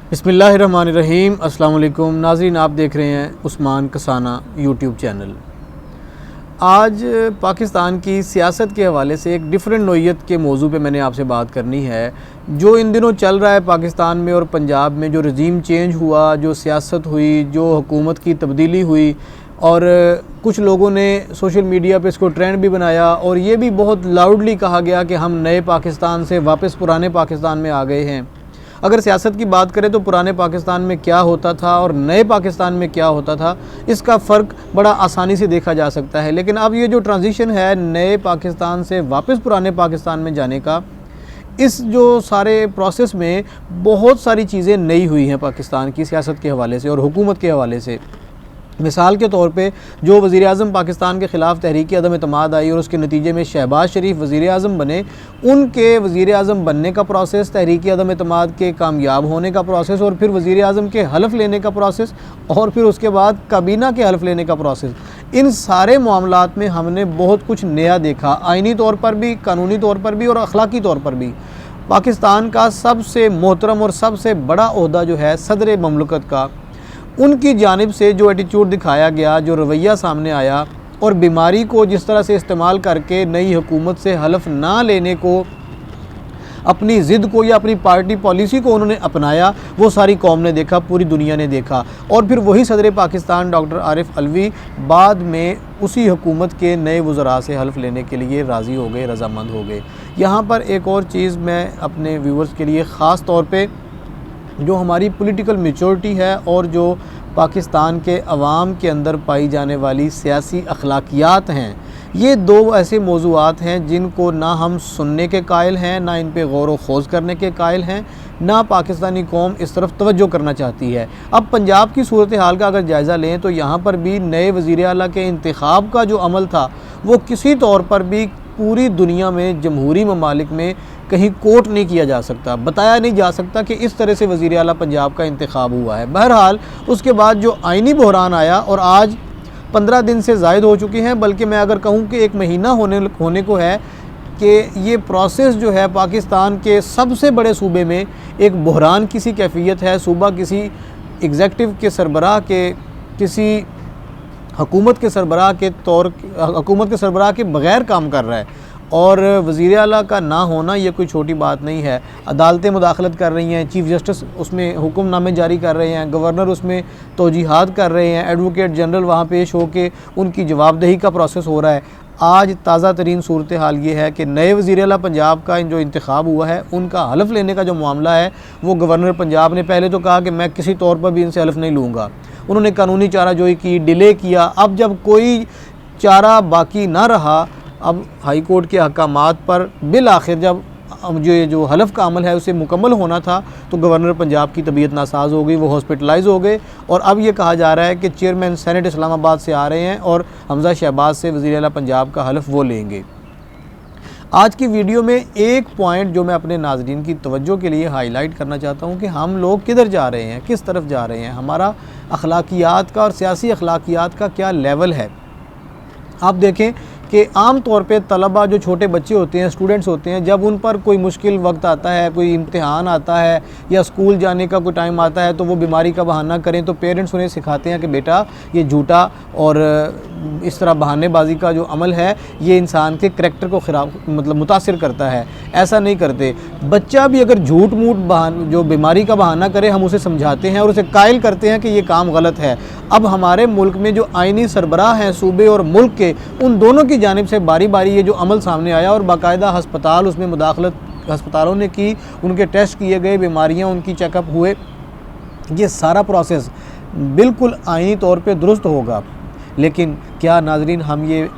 बिस्मिल्लाहिर्रहमानिर्रहीम। अस्सलाम वालेकुम नाज़रीन, आप देख रहे हैं उस्मान कसाना यूट्यूब चैनल। आज पाकिस्तान की सियासत के हवाले से एक डिफरेंट नोयत के मौजू पे मैंने आपसे बात करनी है। जो इन दिनों चल रहा है पाकिस्तान में और पंजाब में, जो रजीम चेंज हुआ, जो सियासत हुई, जो हुकूमत की तब्दीली हुई और कुछ लोगों ने सोशल मीडिया पे इसको ट्रेंड भी बनाया और ये भी बहुत लाउडली कहा गया कि हम नए पाकिस्तान से वापस पुराने पाकिस्तान में आ गए हैं। अगर सियासत की बात करें तो पुराने पाकिस्तान में क्या होता था और नए पाकिस्तान में क्या होता था, इसका फ़र्क बड़ा आसानी से देखा जा सकता है। लेकिन अब ये जो ट्रांजिशन है नए पाकिस्तान से वापस पुराने पाकिस्तान में जाने का, इस जो सारे प्रोसेस में बहुत सारी चीज़ें नई हुई हैं पाकिस्तान की सियासत के हवाले से और हुकूमत के हवाले से। मिसाल के तौर पे जो वज़ीर-ए-आज़म पाकिस्तान के ख़िलाफ़ तहरीक अदम एतमाद आई और उसके नतीजे में शहबाज शरीफ वज़ीर-ए-आज़म बने, उनके वज़ीर-ए-आज़म बनने का प्रोसेस, तहरीक अदम एतमाद के कामयाब होने का प्रोसेस और फिर वज़ीर-ए-आज़म के हल्फ़ लेने का प्रोसेस और फिर उसके बाद काबीना के हल्फ़ लेने का प्रोसेस, इन सारे मामलात में हमने बहुत कुछ नया देखा। आइनी तौर पर भी, कानूनी तौर पर भी और अखलाकी तौर पर भी। पाकिस्तान का सबसे मोहतरम और सबसे बड़ा ओहदा जो है सदर ममलकत का, उनकी जानिब से जो एटीट्यूड दिखाया गया, जो रवैया सामने आया और बीमारी को जिस तरह से इस्तेमाल करके नई हुकूमत से हल्फ़ ना लेने को, अपनी ज़िद को या अपनी पार्टी पॉलिसी को उन्होंने अपनाया, वो सारी कौम ने देखा, पूरी दुनिया ने देखा। और फिर वही सदर पाकिस्तान डॉक्टर आरिफ अलवी बाद में उसी हुकूमत के नए वज़रा से हल्फ़ लेने के लिए राज़ी हो गए, रज़ामंद हो गए। यहाँ पर एक और चीज़ मैं अपने व्यूवर्स के लिए ख़ास तौर पे, जो हमारी पॉलिटिकल मैच्योरिटी है और जो पाकिस्तान के अवाम के अंदर पाई जाने वाली सियासी अखलाकियात हैं, ये दो ऐसे मौज़ूआत हैं जिनको ना हम सुनने के कायल हैं, ना इन पे गौर व खोज करने के कायल हैं, ना पाकिस्तानी कौम इस तरफ तवज्जो करना चाहती है। अब पंजाब की सूरत हाल का अगर जायज़ा लें तो यहाँ पर भी नए वज़ीर आला के इंतखाब का जो अमल था, वो किसी तौर पर भी पूरी दुनिया में जमहूरी ममालिक में कहीं कोट नहीं किया जा सकता, बताया नहीं जा सकता कि इस तरह से वज़ीर आला पंजाब का इंतखाब हुआ है। बहरहाल उसके बाद जो आइनी बहरान आया और आज 15 दिन से ज़ायद हो चुके हैं, बल्कि मैं अगर कहूँ कि 1 महीना होने को है कि ये प्रोसेस जो है पाकिस्तान के सबसे बड़े सूबे में एक बहरान की सी कैफियत है। सूबा किसी एग्जेक्टिव के सरबराह के, किसी हुकूमत के सरबराह के बग़ैर काम कर रहा है और वज़ीर आला का ना होना ये कोई छोटी बात नहीं है। अदालतें मुदाखलत कर रही हैं, चीफ़ जस्टिस उसमें हुक्मनामे जारी कर रहे हैं, गवर्नर उसमें तौजीहात कर रहे हैं, एडवोकेट जनरल वहाँ पेश होकर उनकी जवाबदेही का प्रोसेस हो रहा है। आज ताज़ा तरीन सूरत हाल ये है कि नए वज़ीर आला पंजाब का जो इंतखाब हुआ है, उनका हल्फ़ लेने का जो मामला है, वो गवर्नर पंजाब ने पहले तो कहा कि मैं किसी तौर पर भी इनसे हल्फ़ नहीं लूँगा। उन्होंने कानूनी चाराजोई की, डिले किया। अब जब कोई चारा बाकी ना रहा, अब हाई कोर्ट के अहकामात पर बिल आखिर जब जो हलफ का अमल है उसे मुकम्मल होना था, तो गवर्नर पंजाब की तबीयत नासाज हो गई, वो हॉस्पिटलाइज हो गए और अब ये कहा जा रहा है कि चेयरमैन सेनेट इस्लामाबाद से आ रहे हैं और हमज़ा शहबाज से वज़ीर आला पंजाब का हलफ वो लेंगे। आज की वीडियो में एक पॉइंट जो मैं अपने नाज़रीन की तवज्जो के लिए हाईलाइट करना चाहता हूँ कि हम लोग किधर जा रहे हैं, किस तरफ जा रहे हैं, हमारा अखलाकियात का और सियासी अखलाकियात का क्या लेवल है। आप देखें कि आम तौर पे तलबा, जो छोटे बच्चे होते हैं, स्टूडेंट्स होते हैं, जब उन पर कोई मुश्किल वक्त आता है, कोई इम्तिहान आता है या स्कूल जाने का कोई टाइम आता है, तो वो बीमारी का बहाना करें तो पेरेंट्स उन्हें सिखाते हैं कि बेटा ये झूठा और इस तरह बहानेबाजी का जो अमल है ये इंसान के करैक्टर को मुतासिर करता है। ऐसा नहीं करते। बच्चा भी अगर झूठ मूठ जो बीमारी का बहाना करे, हम उसे समझाते हैं और उसे कायल करते हैं कि ये काम गलत है। अब हमारे मुल्क में जो आइनी सरबराह हैं सूबे और मुल्क के, उन दोनों की जानिब से बारी बारी ये जो अमल सामने आया और बाकायदा हस्पताल उसमें मुदाखलत हस्पतालों ने की, उनके टेस्ट किए गए, बीमारियाँ उनकी चेकअप हुए, ये सारा प्रोसेस बिल्कुल आइनी तौर पे दुरुस्त होगा। लेकिन क्या नाजरीन हम ये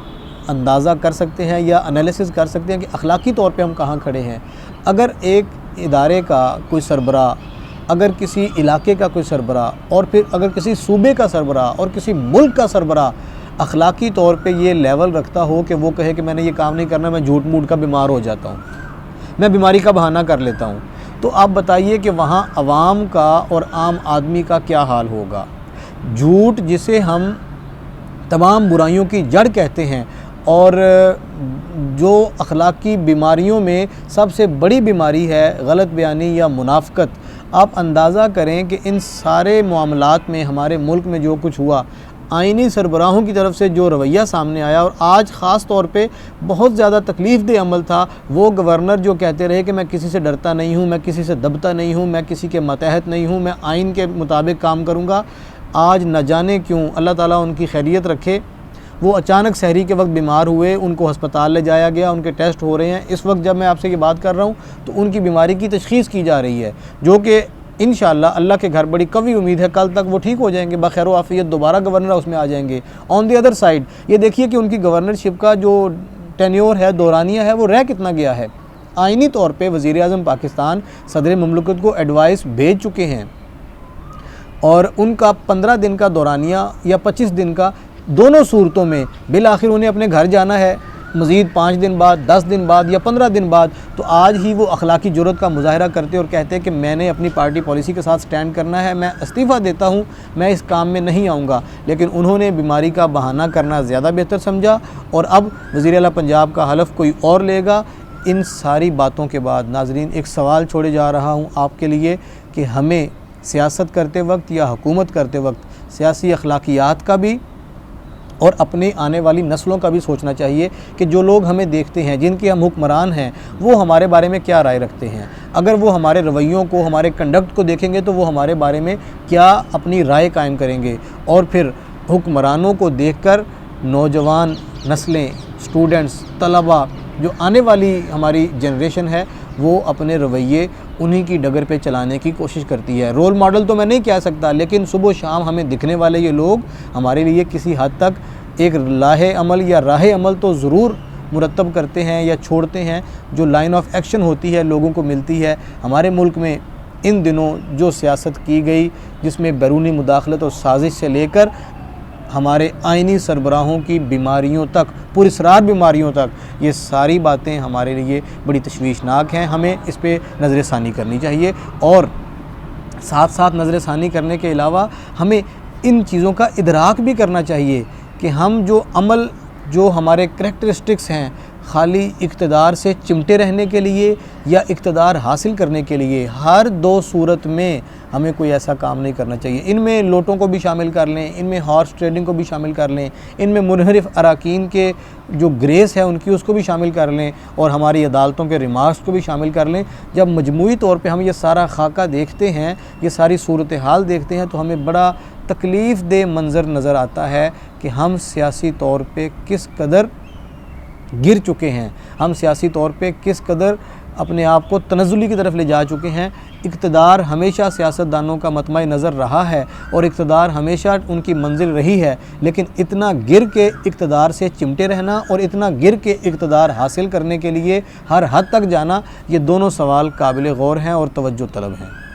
अंदाज़ा कर सकते हैं या एनालिसिस कर सकते हैं कि अखलाकी तौर पे हम कहाँ खड़े हैं? अगर एक इदारे का कोई सरबराह, अगर किसी इलाके का कोई सरबराह और फिर अगर किसी सूबे का सरबराह और किसी मुल्क का सरबराह अखलाकी तौर पे ये लेवल रखता हो कि वो कहे कि मैंने ये काम नहीं करना, मैं झूठ मूठ का बीमार हो जाता हूँ, मैं बीमारी का बहाना कर लेता हूँ, तो आप बताइए कि वहाँ अवाम का और आम आदमी का क्या हाल होगा। झूठ जिसे हम तमाम बुराइयों की जड़ कहते हैं और जो अखलाकी बीमारियों में सबसे बड़ी बीमारी है गलत बयानी या मुनाफ़कत, आप अंदाज़ा करें कि इन सारे मामलात में हमारे मुल्क में जो कुछ हुआ, आइनी सरबराहों की तरफ से जो रवैया सामने आया, और आज ख़ास तौर पे बहुत ज़्यादा तकलीफ़देह अमल था वो गवर्नर जो कहते रहे कि मैं किसी से डरता नहीं हूँ, मैं किसी से दबता नहीं हूँ, मैं किसी के मतहत नहीं हूँ, मैं आइन के मुताबिक काम करूँगा। आज न जाने क्यों, अल्लाह ताला उनकी खैरियत रखे, वो अचानक सहरी के वक्त बीमार हुए, उनको अस्पताल ले जाया गया, उनके टेस्ट हो रहे हैं। इस वक्त जब मैं आपसे ये बात कर रहा हूँ तो उनकी बीमारी की तशख़ीस की जा रही है, जो कि इंशाअल्लाह अल्लाह के घर बड़ी कवी उम्मीद है कल तक वो ठीक हो जाएंगे, बखैर आफ़ियत दोबारा गवर्नर हाउस में आ जाएंगे। ऑन दी अदर साइड ये देखिए कि उनकी गवर्नरशिप का जो टेन्योर है, दौरानिया है, वो रह कितना गया है। आइनी तौर पर वज़ीर आज़म पाकिस्तान सदर मुमलिकत को एडवाइस भेज चुके हैं और उनका 15 दिन का दौरानिया या 25 दिन का, दोनों सूरतों में बिल आखिर उन्हें अपने घर जाना है, मज़ीद 5 दिन बाद, 10 दिन बाद या 15 दिन बाद। तो आज ही वो अखलाकी जुर्रत का मुजाहरा करते और कहते हैं कि मैंने अपनी पार्टी पॉलिसी के साथ स्टैंड करना है, मैं इस्तीफ़ा देता हूँ, मैं इस काम में नहीं आऊँगा। लेकिन उन्होंने बीमारी का बहाना करना ज़्यादा बेहतर समझा और अब वज़ीर आला पंजाब का हलफ कोई और लेगा। इन सारी बातों के बाद नाज़रीन एक सवाल छोड़े जा रहा हूँ आपके लिए कि हमें सियासत करते वक्त या हुकूमत करते वक्त सियासी अखलाकियात का भी और अपनी आने वाली नस्लों का भी सोचना चाहिए कि जो लोग हमें देखते हैं, जिनके हम हुक्मरान हैं, वो हमारे बारे में क्या राय रखते हैं। अगर वो हमारे रवैयों को, हमारे कंडक्ट को देखेंगे तो वो हमारे बारे में क्या अपनी राय कायम करेंगे। और फिर हुक्मरानों को देखकर नौजवान नस्लें, स्टूडेंट्स, तलबा, जो आने वाली हमारी जनरेशन है, वो अपने रवैये उन्हीं की डगर पे चलाने की कोशिश करती है। रोल मॉडल तो मैं नहीं कह सकता, लेकिन सुबह शाम हमें दिखने वाले ये लोग हमारे लिए किसी हद तक एक लाहे अमल या राह अमल तो ज़रूर मुरतब करते हैं या छोड़ते हैं। जो लाइन ऑफ एक्शन होती है लोगों को मिलती है। हमारे मुल्क में इन दिनों जो सियासत की गई, जिसमें बैरूनी मुदाखलत और साजिश से लेकर हमारे आइनी सरबराहों की बीमारियों तक, पुरस्रार बीमारियों तक, ये सारी बातें हमारे लिए बड़ी तशवीशनाक हैं। हमें इस पर नज़र षानी करनी चाहिए और साथ साथ नज़र षानी करने के अलावा हमें इन चीज़ों का इदराक भी करना चाहिए कि हम जो अमल, जो हमारे करैक्टरिस्टिक्स हैं, खाली इक़्तिदार से चिमटे रहने के लिए या इक़्तिदार हासिल करने के लिए, हर दो सूरत में हमें कोई ऐसा काम नहीं करना चाहिए। इनमें लोटों को भी शामिल कर लें, इनमें हॉर्स ट्रेडिंग को भी शामिल कर लें, इनमें मुनहरिफ अराकीन के जो ग्रेस है उनकी, उसको भी शामिल कर लें और हमारी अदालतों के रिमार्क्स को भी शामिल कर लें। जब मजमूई तौर पे हम ये सारा खाका देखते हैं, ये सारी सूरत हाल देखते हैं, तो हमें बड़ा तकलीफ़ दे मंज़र नज़र आता है कि हम सियासी तौर पे किस कदर गिर चुके हैं, हम सियासी तौर पे किस कदर अपने आप को तनज़्ज़ुली की तरफ ले जा चुके हैं। इक़्तिदार हमेशा सियासतदानों का मतमय नज़र रहा है और इक़्तिदार हमेशा उनकी मंजिल रही है, लेकिन इतना गिर के इक़्तिदार से चिमटे रहना और इतना गिर के इक़्तिदार हासिल करने के लिए हर हद तक जाना, ये दोनों सवाल काबिल गौर हैं और तवज्जो तलब हैं।